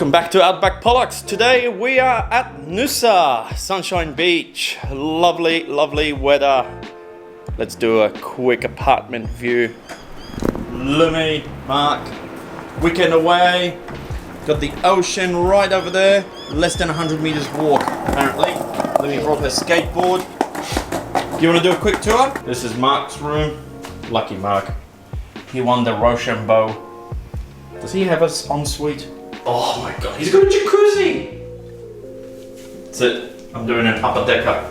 Welcome back to Outback Polaks. Today we are at Noosa, Sunshine Beach. Lovely, lovely weather. Let's do a quick apartment view. Lumi, Mark, weekend away. Got the ocean right over there. Less than 100 meters walk, apparently. Lumi brought her skateboard. You want to do a quick tour? This is Mark's room. Lucky Mark. He won the Rochambeau. Does he have an ensuite? Oh my god, he's got a jacuzzi! That's it. I'm doing an upper decker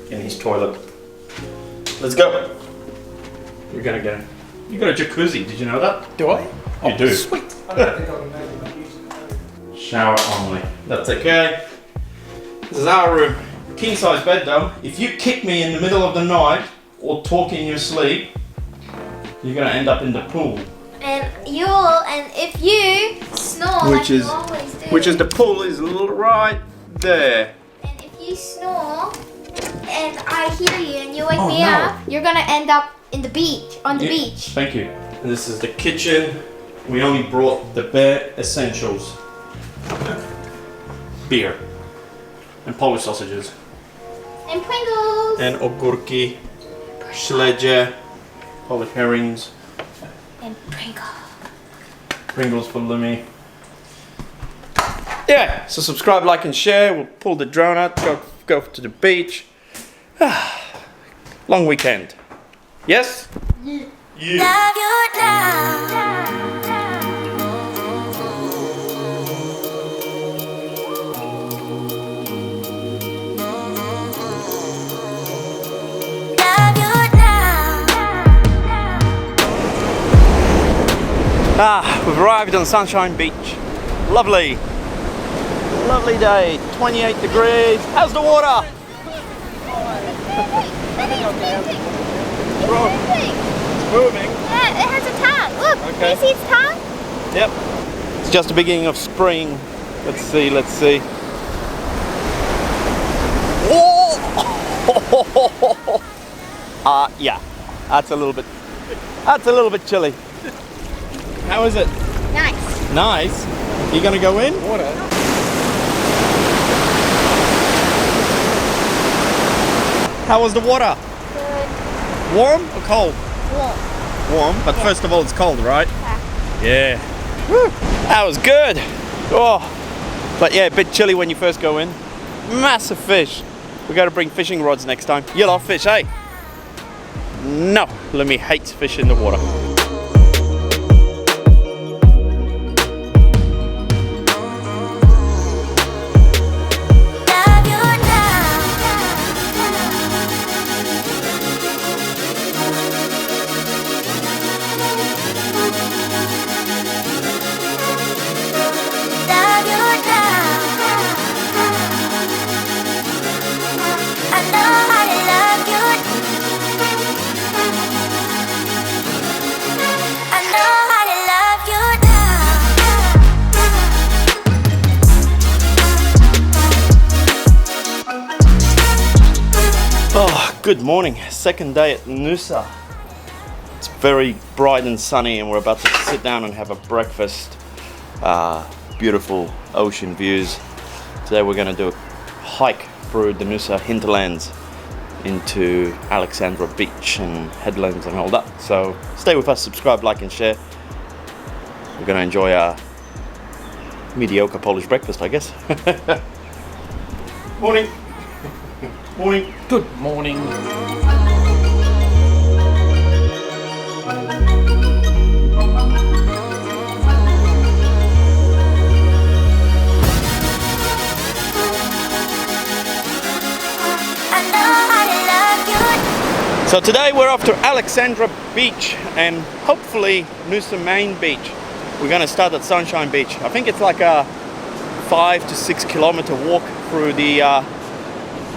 in his toilet. Let's go. You're gonna get it. You got a jacuzzi, did you know that? Do I? You do. Sweet. Shower only. That's okay. This is our room. King size bed though. If you kick me in the middle of the night or talk in your sleep, you're gonna end up in the pool. And if you snore Which like you is always do. Which is the pool is right there. And if you snore and I hear you and you wake me no. up, you're gonna end up in the beach, on the Yeah, beach. Thank you. And this is the kitchen. We only brought the bare essentials. Beer. And Polish sausages. And Pringles. And ogórki. Śledzie. Polish herrings. And Pringles. Pringles for Lumi. Yeah, so subscribe, like and share. We'll pull the drone out, go to the beach. Long weekend. Yes? Yeah. Love you now. We've arrived on Sunshine Beach. Lovely. Lovely day. 28 degrees. How's the water? It's moving. Yeah, it has a tongue. Look, Okay. can you see its tongue? Yep. It's just the beginning of spring. Let's see, let's see. Oh! Yeah. That's a little bit chilly. How is it? Nice. Nice. You gonna go in? Water. How was the water? Good. Warm or cold? Warm. Warm, but Yeah. first of all, it's cold, right? Yeah. Yeah. Woo. That was good. Oh, but yeah, a bit chilly when you first go in. Massive fish. We got to bring fishing rods next time. You love fish, eh? No, Lumi hates fish in the water. Oh, good morning. Second day at Noosa. It's very bright and sunny and we're about to sit down and have a breakfast. Beautiful ocean views. Today we're going to do a hike through the Noosa hinterlands into Alexandra Beach and headlands and all that. So stay with us, subscribe, like and share. We're going to enjoy our mediocre Polish breakfast, I guess. Morning. Morning. Good morning. So today we're off to Alexandra Beach and hopefully Noosa Main Beach. We're going to start at Sunshine Beach. I think it's like a 5 to 6 kilometer walk through the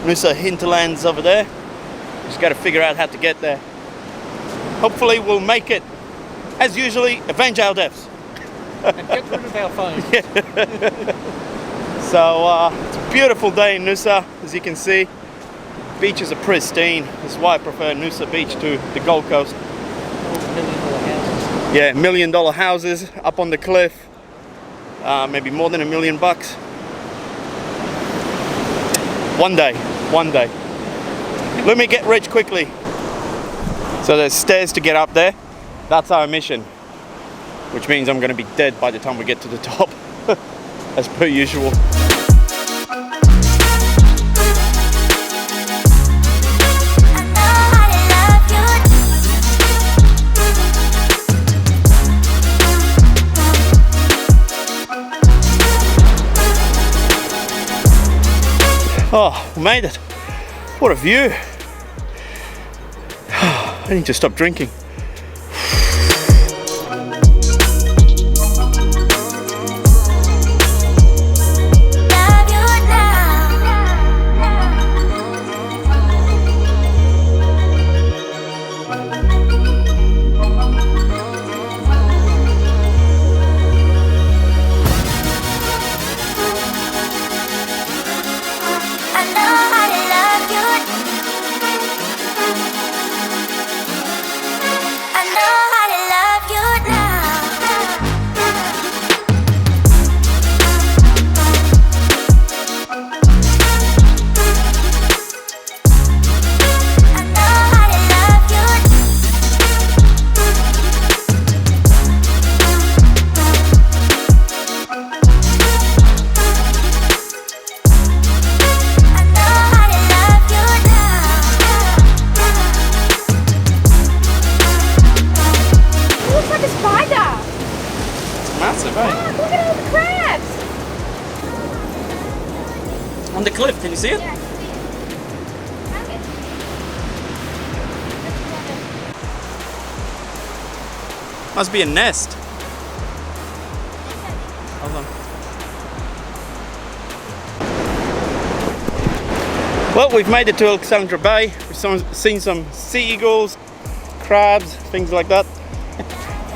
Noosa hinterlands over there. Just got to figure out how to get there. Hopefully we'll make it. As usually, avenge our deaths. And get rid of our phones. So it's a beautiful day in Noosa, as you can see. Beaches are pristine. That's why I prefer Noosa Beach to the Gold Coast. $1 million houses. Yeah, $1 million houses up on the cliff. maybe more than $1 million. One day. Let me get rich quickly. So there's stairs to get up there. That's our mission, which means I'm going to be dead by the time we get to the top, as per usual. Oh, we made it. What a view. I need to stop drinking. Massive, eh? Oh, look at all the crabs! On the cliff, can you see it? Yeah, I can see it. Okay. Must be a nest. Hold on. Well, we've made it to Alexandra Bay. We've seen some sea eagles, crabs, things like that.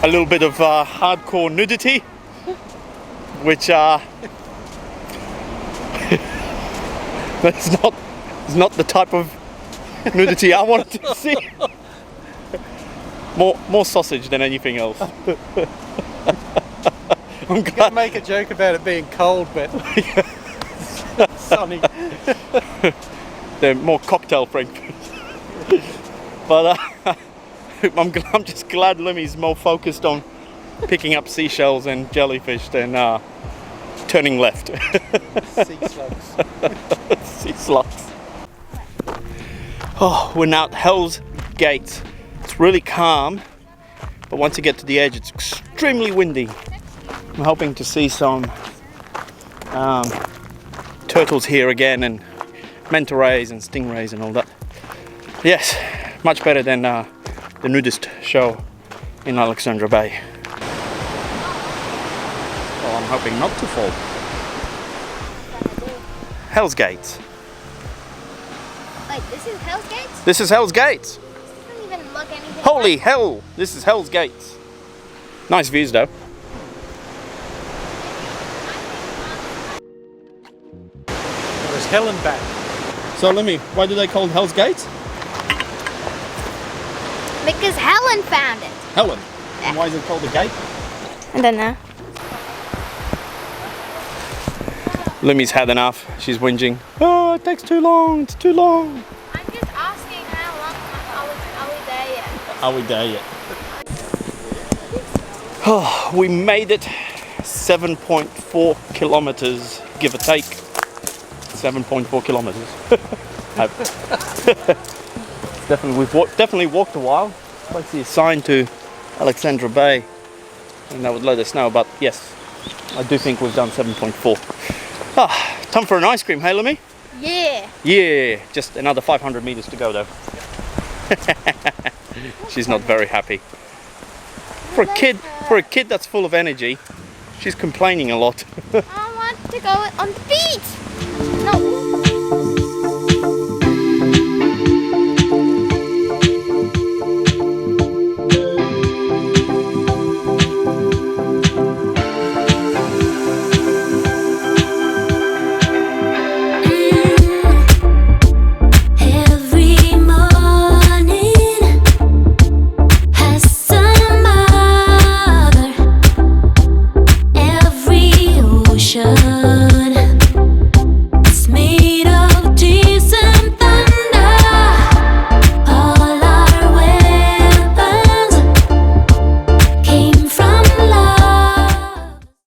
A little bit of hardcore nudity, which it's not the type of nudity I wanted to see. More sausage than anything else. I'm You gotta make a joke about it being cold, but sunny. They're more cocktail Frankfurt. But I'm just glad Limmy's more focused on picking up seashells and jellyfish than turning left. Sea slugs. Sea slugs. Oh, we're now at Hell's Gate. It's really calm, but once you get to the edge, it's extremely windy. I'm hoping to see some turtles here again, and manta rays and stingrays and all that. Yes, much better than the nudist show in Alexandra Bay. Well, I'm hoping not to fall. Hell's Gate. Wait, this is Hell's Gates? This is Hell's Gate. This doesn't even look anything Holy like hell, this is Hell's Gate. Nice views though. There's Helen back. So Lemmy, why do they call it Hell's Gate? Because Helen found it. Helen. And why is it called the gate? I don't know. Lemmy's had enough. She's whinging. Oh, it takes too long. It's too long. I'm just asking how long are we there yet? Are we there yet? Oh, we made it 7.4 kilometers, give or take. 7.4 kilometers. We've definitely walked a while. Let's see a sign to Alexandra Bay, and that would let us know. But yes, I do think we've done 7.4. Ah, time for an ice cream, hey Lemmy? Yeah. Yeah, just another 500 meters to go though. She's not very happy. For a kid that's full of energy, she's complaining a lot. I want to go on the beach.